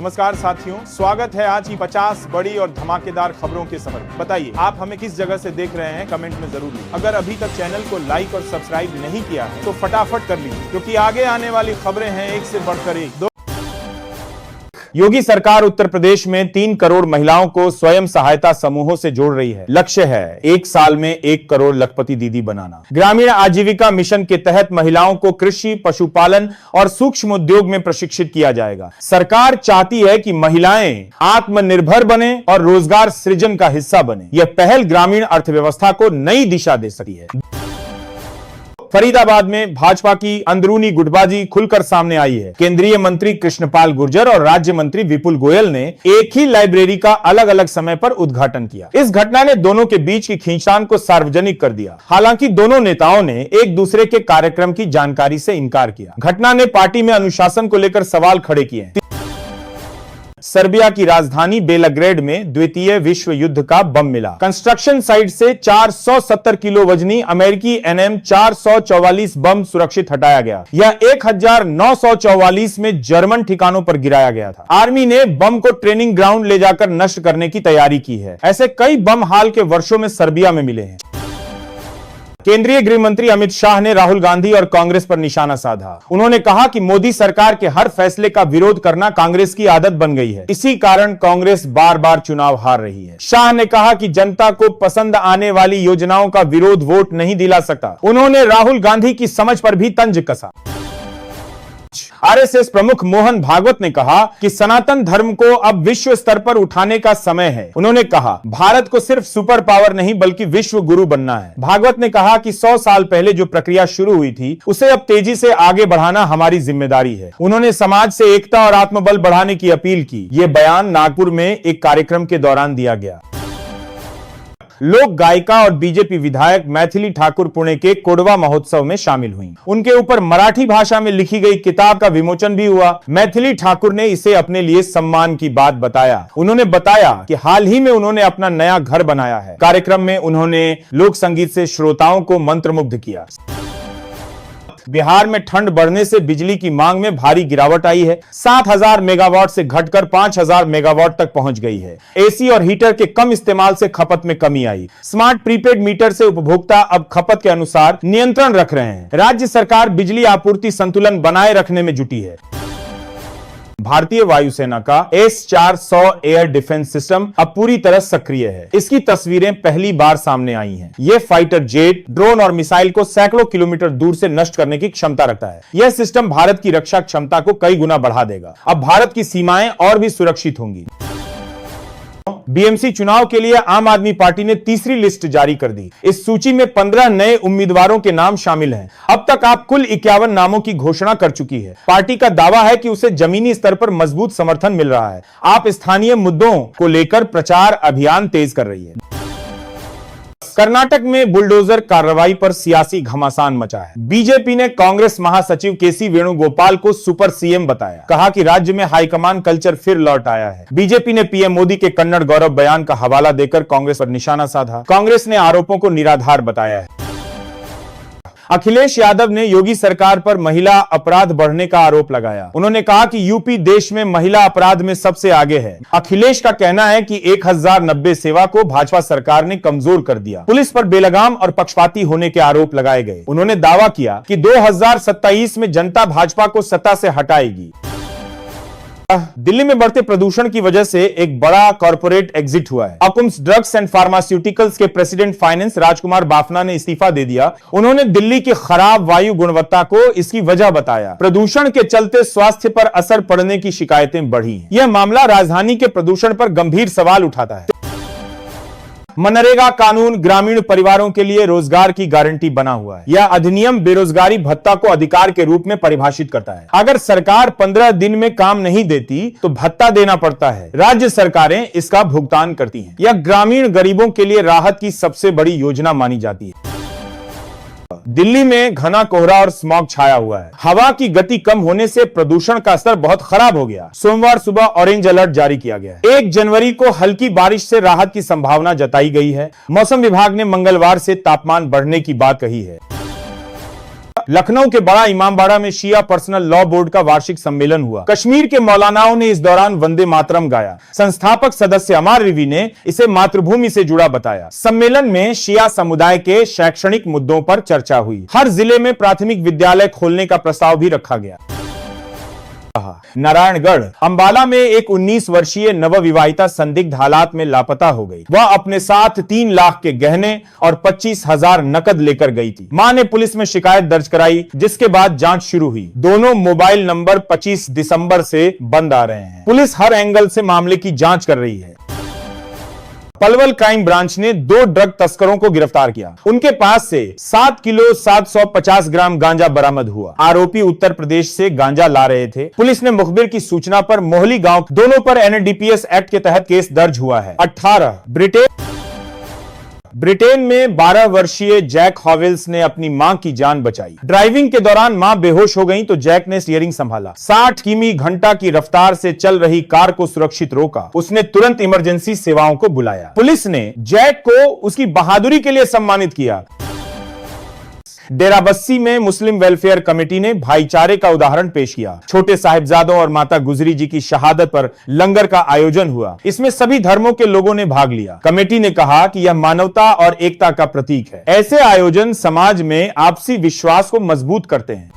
नमस्कार साथियों, स्वागत है आज की 50 बड़ी और धमाकेदार खबरों के सफर में। बताइए आप हमें किस जगह से देख रहे हैं, कमेंट में जरूर लिखिए। अगर अभी तक चैनल को लाइक और सब्सक्राइब नहीं किया है तो फटाफट कर लीजिए, क्योंकि आगे आने वाली खबरें हैं एक से बढ़कर एक। योगी सरकार उत्तर प्रदेश में 3 करोड़ महिलाओं को स्वयं सहायता समूहों से जोड़ रही है। लक्ष्य है 1 साल में 1 करोड़ लखपति दीदी बनाना। ग्रामीण आजीविका मिशन के तहत महिलाओं को कृषि, पशुपालन और सूक्ष्म उद्योग में प्रशिक्षित किया जाएगा। सरकार चाहती है कि महिलाएं आत्मनिर्भर बने और रोजगार सृजन का हिस्सा बने। यह पहल ग्रामीण अर्थव्यवस्था को नई दिशा दे सकती है। फरीदाबाद में भाजपा की अंदरूनी गुटबाजी खुलकर सामने आई है। केंद्रीय मंत्री कृष्णपाल गुर्जर और राज्य मंत्री विपुल गोयल ने एक ही लाइब्रेरी का अलग अलग समय पर उद्घाटन किया। इस घटना ने दोनों के बीच की खींचतान को सार्वजनिक कर दिया। हालांकि दोनों नेताओं ने एक दूसरे के कार्यक्रम की जानकारी से इनकार किया। घटना ने पार्टी में अनुशासन को लेकर सवाल खड़े किए। सर्बिया की राजधानी बेलग्रेड में द्वितीय विश्व युद्ध का बम मिला। कंस्ट्रक्शन साइट से 470 किलो वजनी अमेरिकी NM 444 बम सुरक्षित हटाया गया। यह 1944 में जर्मन ठिकानों पर गिराया गया था। आर्मी ने बम को ट्रेनिंग ग्राउंड ले जाकर नष्ट करने की तैयारी की है। ऐसे कई बम हाल के वर्षों में सर्बिया में मिले हैं। केंद्रीय गृह मंत्री अमित शाह ने राहुल गांधी और कांग्रेस पर निशाना साधा। उन्होंने कहा कि मोदी सरकार के हर फैसले का विरोध करना कांग्रेस की आदत बन गई है। इसी कारण कांग्रेस बार बार चुनाव हार रही है। शाह ने कहा कि जनता को पसंद आने वाली योजनाओं का विरोध वोट नहीं दिला सकता। उन्होंने राहुल गांधी की समझ पर भी तंज कसा। आरएसएस प्रमुख मोहन भागवत ने कहा कि सनातन धर्म को अब विश्व स्तर पर उठाने का समय है। उन्होंने कहा, भारत को सिर्फ सुपर पावर नहीं बल्कि विश्व गुरु बनना है। भागवत ने कहा कि 100 साल पहले जो प्रक्रिया शुरू हुई थी उसे अब तेजी से आगे बढ़ाना हमारी जिम्मेदारी है। उन्होंने समाज से एकता और आत्मबल बढ़ाने की अपील की। यह बयान नागपुर में एक कार्यक्रम के दौरान दिया गया। लोक गायिका और बीजेपी विधायक मैथिली ठाकुर पुणे के कोडवा महोत्सव में शामिल हुई। उनके ऊपर मराठी भाषा में लिखी गई किताब का विमोचन भी हुआ। मैथिली ठाकुर ने इसे अपने लिए सम्मान की बात बताया। उन्होंने बताया कि हाल ही में उन्होंने अपना नया घर बनाया है। कार्यक्रम में उन्होंने लोक संगीत से श्रोताओं को मंत्रमुग्ध किया। बिहार में ठंड बढ़ने से बिजली की मांग में भारी गिरावट आई है। 7000 मेगावाट से घटकर 5000 मेगावाट तक पहुंच गई है। एसी और हीटर के कम इस्तेमाल से खपत में कमी आई। स्मार्ट प्रीपेड मीटर से उपभोक्ता अब खपत के अनुसार नियंत्रण रख रहे हैं। राज्य सरकार बिजली आपूर्ति संतुलन बनाए रखने में जुटी है। भारतीय वायुसेना का S-400 एयर डिफेंस सिस्टम अब पूरी तरह सक्रिय है। इसकी तस्वीरें पहली बार सामने आई हैं। यह फाइटर जेट, ड्रोन और मिसाइल को सैकड़ों किलोमीटर दूर से नष्ट करने की क्षमता रखता है। यह सिस्टम भारत की रक्षा क्षमता को कई गुना बढ़ा देगा। अब भारत की सीमाएं और भी सुरक्षित होंगी। बीएमसी चुनाव के लिए आम आदमी पार्टी ने तीसरी लिस्ट जारी कर दी। इस सूची में 15 नए उम्मीदवारों के नाम शामिल हैं। अब तक आप कुल 51 नामों की घोषणा कर चुकी है। पार्टी का दावा है कि उसे जमीनी स्तर पर मजबूत समर्थन मिल रहा है। आप स्थानीय मुद्दों को लेकर प्रचार अभियान तेज कर रही है। कर्नाटक में बुलडोजर कार्रवाई पर सियासी घमासान मचा है। बीजेपी ने कांग्रेस महासचिव केसी वेणुगोपाल को सुपर सीएम बताया। कहा कि राज्य में हाईकमान कल्चर फिर लौट आया है। बीजेपी ने पीएम मोदी के कन्नड़ गौरव बयान का हवाला देकर कांग्रेस पर निशाना साधा। कांग्रेस ने आरोपों को निराधार बताया है। अखिलेश यादव ने योगी सरकार पर महिला अपराध बढ़ने का आरोप लगाया। उन्होंने कहा कि यूपी देश में महिला अपराध में सबसे आगे है। अखिलेश का कहना है कि 1090 सेवा को भाजपा सरकार ने कमजोर कर दिया। पुलिस पर बेलगाम और पक्षपाती होने के आरोप लगाए गए। उन्होंने दावा किया कि 2027 में जनता भाजपा को सत्ता से हटाएगी। दिल्ली में बढ़ते प्रदूषण की वजह से एक बड़ा कॉर्पोरेट एग्जिट हुआ है। अकुम्स ड्रग्स एंड फार्मास्यूटिकल्स के प्रेसिडेंट फाइनेंस राजकुमार बाफना ने इस्तीफा दे दिया। उन्होंने दिल्ली की खराब वायु गुणवत्ता को इसकी वजह बताया। प्रदूषण के चलते स्वास्थ्य पर असर पड़ने की शिकायतें बढ़ी। यह मामला राजधानी के प्रदूषण पर गंभीर सवाल उठाता है। मनरेगा कानून ग्रामीण परिवारों के लिए रोजगार की गारंटी बना हुआ है। यह अधिनियम बेरोजगारी भत्ता को अधिकार के रूप में परिभाषित करता है। अगर सरकार 15 दिन में काम नहीं देती तो भत्ता देना पड़ता है। राज्य सरकारें इसका भुगतान करती हैं। यह ग्रामीण गरीबों के लिए राहत की सबसे बड़ी योजना मानी जाती है। दिल्ली में घना कोहरा और स्मॉग छाया हुआ है। हवा की गति कम होने से प्रदूषण का स्तर बहुत खराब हो गया। सोमवार सुबह ऑरेंज अलर्ट जारी किया गया है। 1 जनवरी को हल्की बारिश से राहत की संभावना जताई गई है। मौसम विभाग ने मंगलवार से तापमान बढ़ने की बात कही है। लखनऊ के बड़ा इमामबाड़ा में शिया पर्सनल लॉ बोर्ड का वार्षिक सम्मेलन हुआ। कश्मीर के मौलानाओं ने इस दौरान वंदे मातरम गाया। संस्थापक सदस्य अमार रिवी ने इसे मातृभूमि से जुड़ा बताया। सम्मेलन में शिया समुदाय के शैक्षणिक मुद्दों पर चर्चा हुई। हर जिले में प्राथमिक विद्यालय खोलने का प्रस्ताव भी रखा गया। नारायणगढ़ अंबाला में एक 19 वर्षीय नवविवाहिता संदिग्ध हालात में लापता हो गई। वह अपने साथ 3 लाख के गहने और 25,000 नकद लेकर गई थी। मां ने पुलिस में शिकायत दर्ज कराई, जिसके बाद जांच शुरू हुई। दोनों मोबाइल नंबर 25 दिसंबर से बंद आ रहे हैं। पुलिस हर एंगल से मामले की जांच कर रही है। पलवल क्राइम ब्रांच ने 2 ड्रग तस्करों को गिरफ्तार किया। उनके पास से 7 किलो 750 ग्राम गांजा बरामद हुआ। आरोपी उत्तर प्रदेश से गांजा ला रहे थे। पुलिस ने मुखबिर की सूचना पर मोहली गांव दोनों पर एनडीपीएस एक्ट के तहत केस दर्ज हुआ है। 18 ब्रिटेन में 12 वर्षीय जैक हॉवेल्स ने अपनी मां की जान बचाई। ड्राइविंग के दौरान मां बेहोश हो गई तो जैक ने स्टीयरिंग संभाला। 60 किमी घंटा की रफ्तार से चल रही कार को सुरक्षित रोका। उसने तुरंत इमरजेंसी सेवाओं को बुलाया। पुलिस ने जैक को उसकी बहादुरी के लिए सम्मानित किया। डेराबस्सी में मुस्लिम वेलफेयर कमेटी ने भाईचारे का उदाहरण पेश किया। छोटे साहिबजादों और माता गुजरी जी की शहादत पर लंगर का आयोजन हुआ। इसमें सभी धर्मों के लोगों ने भाग लिया। कमेटी ने कहा कि यह मानवता और एकता का प्रतीक है। ऐसे आयोजन समाज में आपसी विश्वास को मजबूत करते हैं।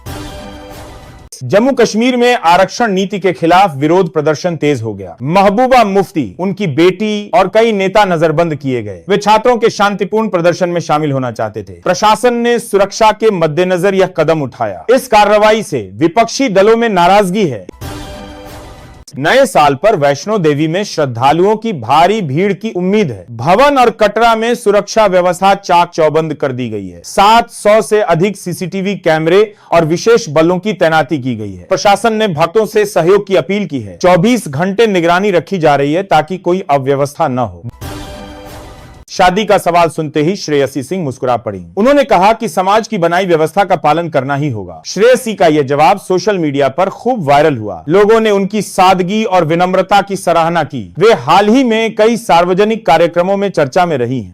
जम्मू कश्मीर में आरक्षण नीति के खिलाफ विरोध प्रदर्शन तेज हो गया। महबूबा मुफ्ती, उनकी बेटी और कई नेता नजरबंद किए गए। वे छात्रों के शांतिपूर्ण प्रदर्शन में शामिल होना चाहते थे। प्रशासन ने सुरक्षा के मद्देनजर यह कदम उठाया। इस कार्रवाई से विपक्षी दलों में नाराजगी है। नए साल पर वैष्णो देवी में श्रद्धालुओं की भारी भीड़ की उम्मीद है। भवन और कटरा में सुरक्षा व्यवस्था चाक चौबंद कर दी गई है। 700 से अधिक सीसीटीवी कैमरे और विशेष बलों की तैनाती की गई है। प्रशासन ने भक्तों से सहयोग की अपील की है। 24 घंटे निगरानी रखी जा रही है ताकि कोई अव्यवस्था न हो। शादी का सवाल सुनते ही श्रेयसी सिंह मुस्कुरा पड़ी। उन्होंने कहा कि समाज की बनाई व्यवस्था का पालन करना ही होगा। श्रेयसी का यह जवाब सोशल मीडिया पर खूब वायरल हुआ। लोगों ने उनकी सादगी और विनम्रता की सराहना की। वे हाल ही में कई सार्वजनिक कार्यक्रमों में चर्चा में रही हैं।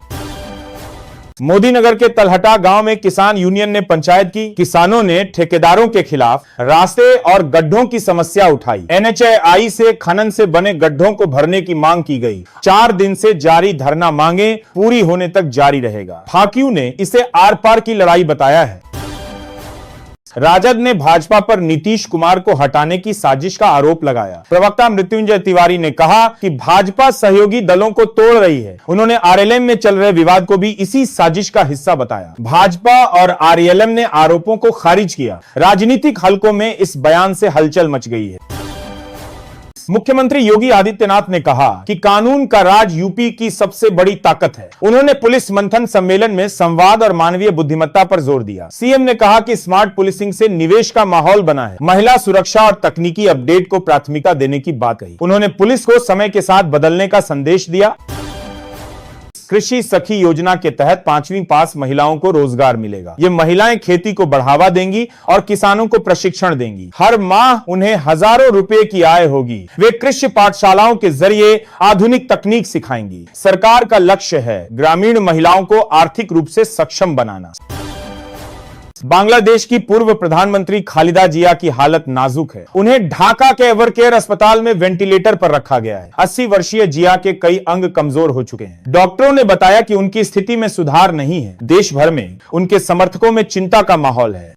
मोदीनगर के तलहटा गांव में किसान यूनियन ने पंचायत की। किसानों ने ठेकेदारों के खिलाफ रास्ते और गड्ढों की समस्या उठाई। एनएचएआई से खनन से बने गड्ढों को भरने की मांग की गई। 4 दिन से जारी धरना मांगे पूरी होने तक जारी रहेगा। फाकियू ने इसे आर पार की लड़ाई बताया है। राजद ने भाजपा पर नीतीश कुमार को हटाने की साजिश का आरोप लगाया। प्रवक्ता मृत्युंजय तिवारी ने कहा कि भाजपा सहयोगी दलों को तोड़ रही है। उन्होंने आरएलएम में चल रहे विवाद को भी इसी साजिश का हिस्सा बताया। भाजपा और आरएलएम ने आरोपों को खारिज किया। राजनीतिक हलकों में इस बयान से हलचल मच गई है। मुख्यमंत्री योगी आदित्यनाथ ने कहा कि कानून का राज यूपी की सबसे बड़ी ताकत है। उन्होंने पुलिस मंथन सम्मेलन में संवाद और मानवीय बुद्धिमत्ता पर जोर दिया। सीएम ने कहा कि स्मार्ट पुलिसिंग से निवेश का माहौल बना है। महिला सुरक्षा और तकनीकी अपडेट को प्राथमिकता देने की बात कही। उन्होंने पुलिस को समय के साथ बदलने का संदेश दिया। कृषि सखी योजना के तहत 5वीं पास महिलाओं को रोजगार मिलेगा। ये महिलाएं खेती को बढ़ावा देंगी और किसानों को प्रशिक्षण देंगी। हर माह उन्हें हजारों रुपए की आय होगी। वे कृषि पाठशालाओं के जरिए आधुनिक तकनीक सिखाएंगी। सरकार का लक्ष्य है ग्रामीण महिलाओं को आर्थिक रूप से सक्षम बनाना। बांग्लादेश की पूर्व प्रधानमंत्री खालिदा जिया की हालत नाजुक है। उन्हें ढाका के एवरकेयर अस्पताल में वेंटिलेटर पर रखा गया है। 80 वर्षीय जिया के कई अंग कमजोर हो चुके हैं। डॉक्टरों ने बताया कि उनकी स्थिति में सुधार नहीं है। देश भर में उनके समर्थकों में चिंता का माहौल है।